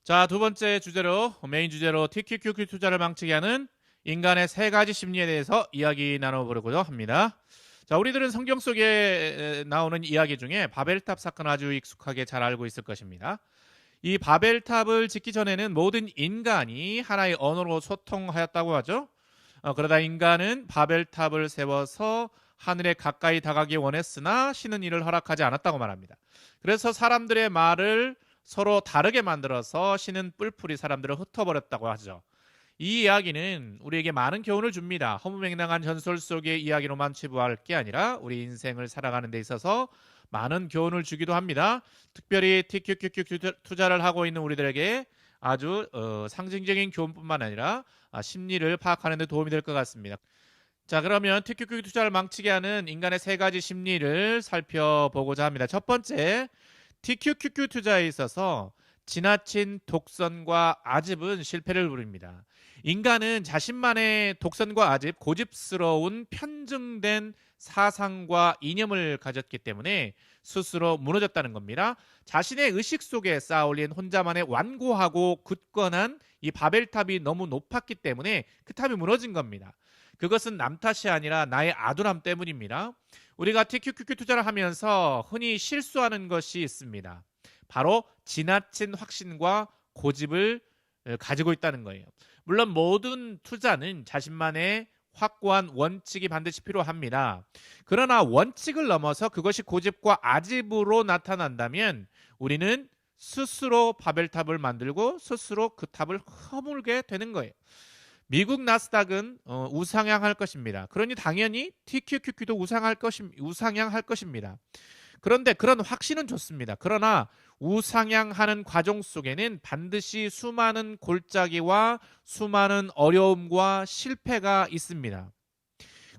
자, 두 번째 주제로 메인 주제로 TQQQ 투자를 망치게 하는 인간의 세 가지 심리에 대해서 이야기 나눠보려고 합니다. 자, 우리들은 성경 속에 나오는 이야기 중에 바벨탑 사건 아주 익숙하게 잘 알고 있을 것입니다. 이 바벨탑을 짓기 전에는 모든 인간이 하나의 언어로 소통하였다고 하죠. 그러다 인간은 바벨탑을 세워서 하늘에 가까이 다가기 원했으나 신은 이를 허락하지 않았다고 말합니다. 그래서 사람들의 말을 서로 다르게 만들어서 신은 뿔뿔이 사람들을 흩어버렸다고 하죠. 이 이야기는 우리에게 많은 교훈을 줍니다. 허무맹랑한 전설 속의 이야기로만 치부할 게 아니라 우리 인생을 살아가는 데 있어서 많은 교훈을 주기도 합니다. 특별히 TQQQ 투자를 하고 있는 우리들에게 아주 상징적인 교훈뿐만 아니라 심리를 파악하는 데 도움이 될 것 같습니다. 자, 그러면 TQQQ 투자를 망치게 하는 인간의 세 가지 심리를 살펴보고자 합니다. 첫 번째, TQQQ 투자에 있어서 지나친 독선과 아집은 실패를 부릅니다. 인간은 자신만의 독선과 아집, 고집스러운 편증된 사상과 이념을 가졌기 때문에 스스로 무너졌다는 겁니다. 자신의 의식 속에 쌓아올린 혼자만의 완고하고 굳건한 이 바벨탑이 너무 높았기 때문에 그 탑이 무너진 겁니다. 그것은 남 탓이 아니라 나의 아둔함 때문입니다. 우리가 TQQQ 투자를 하면서 흔히 실수하는 것이 있습니다. 바로 지나친 확신과 고집을 가지고 있다는 거예요. 물론 모든 투자는 자신만의 확고한 원칙이 반드시 필요합니다. 그러나 원칙을 넘어서 그것이 고집과 아집으로 나타난다면 우리는 스스로 바벨탑을 만들고 스스로 그 탑을 허물게 되는 거예요. 미국 나스닥은 우상향할 것입니다. 그러니 당연히 TQQQ도 우상향할 것입니다. 그런데 그런 확신은 좋습니다. 그러나 우상향하는 과정 속에는 반드시 수많은 골짜기와 수많은 어려움과 실패가 있습니다.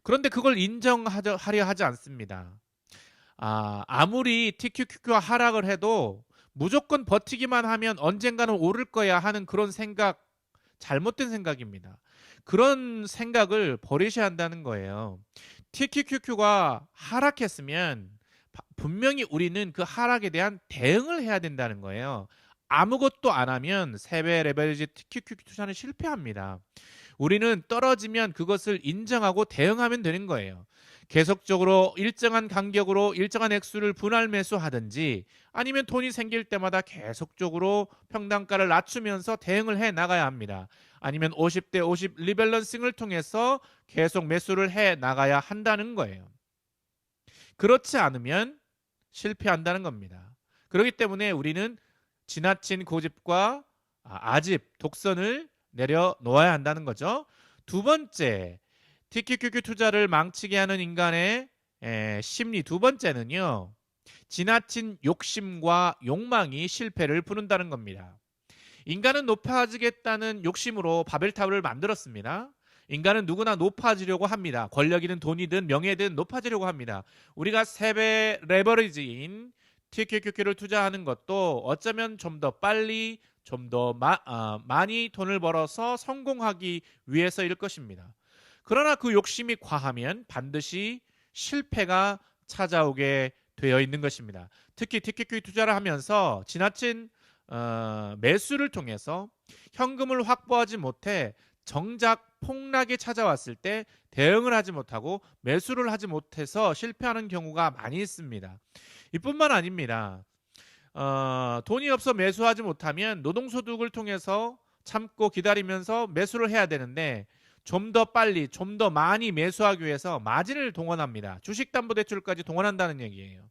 그런데 그걸 인정하려 하지 않습니다. 아무리 TQQQ가 하락을 해도 무조건 버티기만 하면 언젠가는 오를 거야 하는 그런 생각, 잘못된 생각입니다. 그런 생각을 버리셔야 한다는 거예요. TQQQ가 하락했으면 분명히 우리는 그 하락에 대한 대응을 해야 된다는 거예요. 아무것도 안 하면 세배 레버리지 TQQQ 투자는 실패합니다. 우리는 떨어지면 그것을 인정하고 대응하면 되는 거예요. 계속적으로 일정한 간격으로 일정한 액수를 분할 매수하든지 아니면 돈이 생길 때마다 계속적으로 평단가를 낮추면서 대응을 해 나가야 합니다. 아니면 50대 50 리밸런싱을 통해서 계속 매수를 해 나가야 한다는 거예요. 그렇지 않으면 실패한다는 겁니다. 그렇기 때문에 우리는 지나친 고집과 아집, 독선을 내려놓아야 한다는 거죠. 두 번째, TQQQ 투자를 망치게 하는 인간의 심리 두 번째는요. 지나친 욕심과 욕망이 실패를 부른다는 겁니다. 인간은 높아지겠다는 욕심으로 바벨탑을 만들었습니다. 인간은 누구나 높아지려고 합니다. 권력이든 돈이든 명예든 높아지려고 합니다. 우리가 세배 레버리지인 TQQQ를 투자하는 것도 어쩌면 좀 더 빨리 좀 더 많이 돈을 벌어서 성공하기 위해서일 것입니다. 그러나 그 욕심이 과하면 반드시 실패가 찾아오게 되어 있는 것입니다. 특히 TQQ 투자를 하면서 지나친 매수를 통해서 현금을 확보하지 못해 정작 폭락이 찾아왔을 때 대응을 하지 못하고 매수를 하지 못해서 실패하는 경우가 많이 있습니다. 이뿐만 아닙니다. 돈이 없어 매수하지 못하면 노동소득을 통해서 참고 기다리면서 매수를 해야 되는데 좀 더 빨리, 좀 더 많이 매수하기 위해서 마진을 동원합니다. 주식담보대출까지 동원한다는 얘기예요.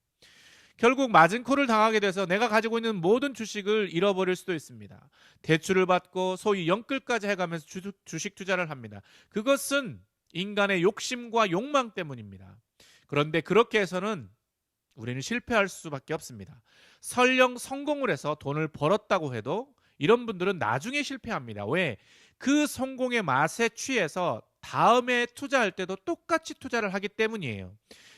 결국 마진콜을 당하게 돼서 내가 가지고 있는 모든 주식을 잃어버릴 수도 있습니다. 대출을 받고 소위 영끌까지 해가면서 주식 투자를 합니다. 그것은 인간의 욕심과 욕망 때문입니다. 그런데 그렇게 해서는 우리는 실패할 수밖에 없습니다. 설령 성공을 해서 돈을 벌었다고 해도 이런 분들은 나중에 실패합니다. 왜? 그 성공의 맛에 취해서 다음에 투자할 때도 똑같이 투자를 하기 때문이에요.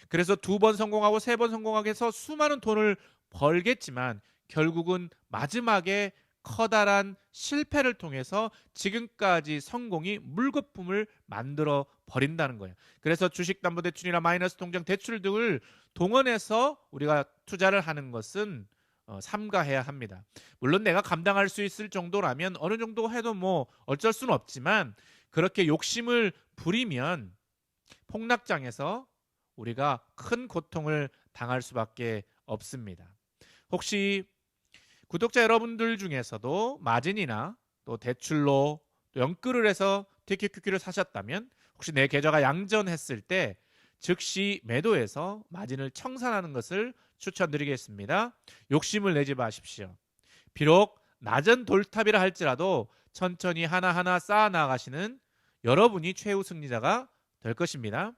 그래서 2번 성공하고 3번 성공하게 해서 수많은 돈을 벌겠지만 결국은 마지막에 커다란 실패를 통해서 지금까지 성공이 물거품을 만들어 버린다는 거예요. 그래서 주식담보대출이나 마이너스 통장 대출 등을 동원해서 우리가 투자를 하는 것은 삼가해야 합니다. 물론 내가 감당할 수 있을 정도라면 어느 정도 해도 뭐 어쩔 수는 없지만 그렇게 욕심을 부리면 폭락장에서 우리가 큰 고통을 당할 수밖에 없습니다. 혹시 구독자 여러분들 중에서도 마진이나 또 대출로 또 연끌을 해서 TQQQ를 사셨다면 혹시 내 계좌가 양전했을 때 즉시 매도해서 마진을 청산하는 것을 추천드리겠습니다. 욕심을 내지 마십시오. 비록 낮은 돌탑이라 할지라도 천천히 하나하나 쌓아 나가시는 여러분이 최후 승리자가 될 것입니다.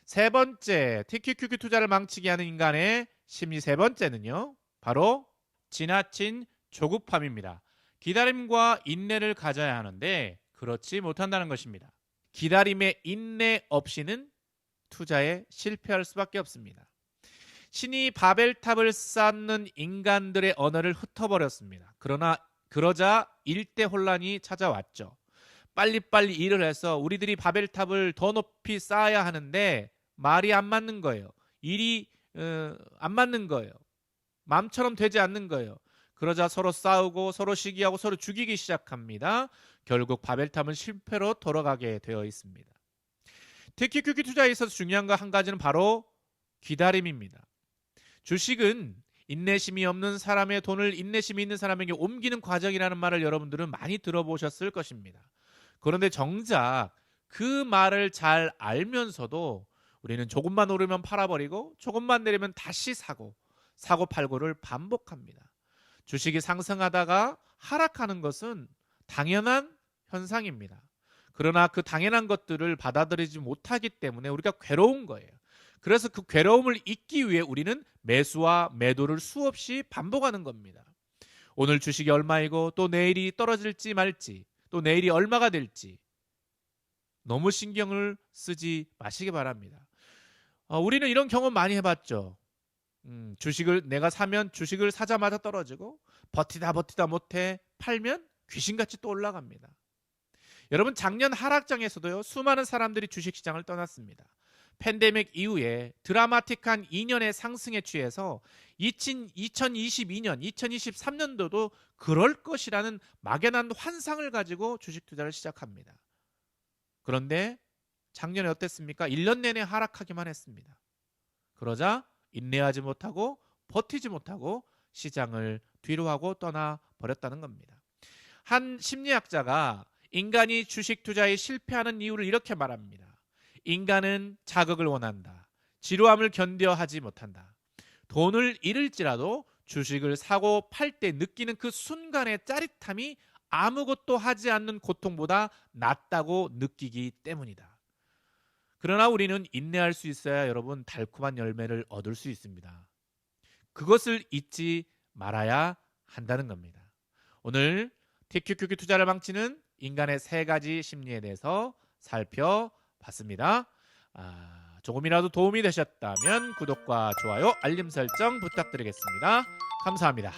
세 번째, TQQQ 투자를 망치게 하는 인간의 심리 세 번째는요, 바로 지나친 조급함입니다. 기다림과 인내를 가져야 하는데 그렇지 못한다는 것입니다. 기다림의 인내 없이는 투자에 실패할 수밖에 없습니다. 신이 바벨탑을 쌓는 인간들의 언어를 흩어버렸습니다. 그러자 일대 혼란이 찾아왔죠. 빨리빨리 일을 해서 우리들이 바벨탑을 더 높이 쌓아야 하는데 말이 안 맞는 거예요. 일이 안 맞는 거예요. 마음처럼 되지 않는 거예요. 그러자 서로 싸우고 서로 시기하고 서로 죽이기 시작합니다. 결국 바벨탑은 실패로 돌아가게 되어 있습니다. TQQQ 투자에 있어서 중요한 거 한 가지는 바로 기다림입니다. 주식은 인내심이 없는 사람의 돈을 인내심이 있는 사람에게 옮기는 과정이라는 말을 여러분들은 많이 들어보셨을 것입니다. 그런데 정작 그 말을 잘 알면서도 우리는 조금만 오르면 팔아버리고 조금만 내리면 다시 사고 팔고를 반복합니다. 주식이 상승하다가 하락하는 것은 당연한 현상입니다. 그러나 그 당연한 것들을 받아들이지 못하기 때문에 우리가 괴로운 거예요. 그래서 그 괴로움을 잊기 위해 우리는 매수와 매도를 수없이 반복하는 겁니다. 오늘 주식이 얼마이고 또 내일이 떨어질지 말지 또 내일이 얼마가 될지 너무 신경을 쓰지 마시기 바랍니다. 우리는 이런 경험 많이 해봤죠. 주식을 내가 사면 주식을 사자마자 떨어지고 버티다 못해 팔면 귀신같이 또 올라갑니다. 여러분 작년 하락장에서도요 수많은 사람들이 주식시장을 떠났습니다. 팬데믹 이후에 드라마틱한 2년의 상승에 취해서 2022년, 2023년도도 그럴 것이라는 막연한 환상을 가지고 주식 투자를 시작합니다. 그런데 작년에 어땠습니까? 1년 내내 하락하기만 했습니다. 그러자 인내하지 못하고 버티지 못하고 시장을 뒤로 하고 떠나버렸다는 겁니다. 한 심리학자가 인간이 주식 투자에 실패하는 이유를 이렇게 말합니다. 인간은 자극을 원한다. 지루함을 견뎌하지 못한다. 돈을 잃을지라도 주식을 사고 팔 때 느끼는 그 순간의 짜릿함이 아무것도 하지 않는 고통보다 낫다고 느끼기 때문이다. 그러나 우리는 인내할 수 있어야 여러분 달콤한 열매를 얻을 수 있습니다. 그것을 잊지 말아야 한다는 겁니다. 오늘 TQQQ 투자를 망치는 인간의 세 가지 심리에 대해서 살펴봤습니다. 조금이라도 도움이 되셨다면 구독과 좋아요, 알림 설정 부탁드리겠습니다. 감사합니다.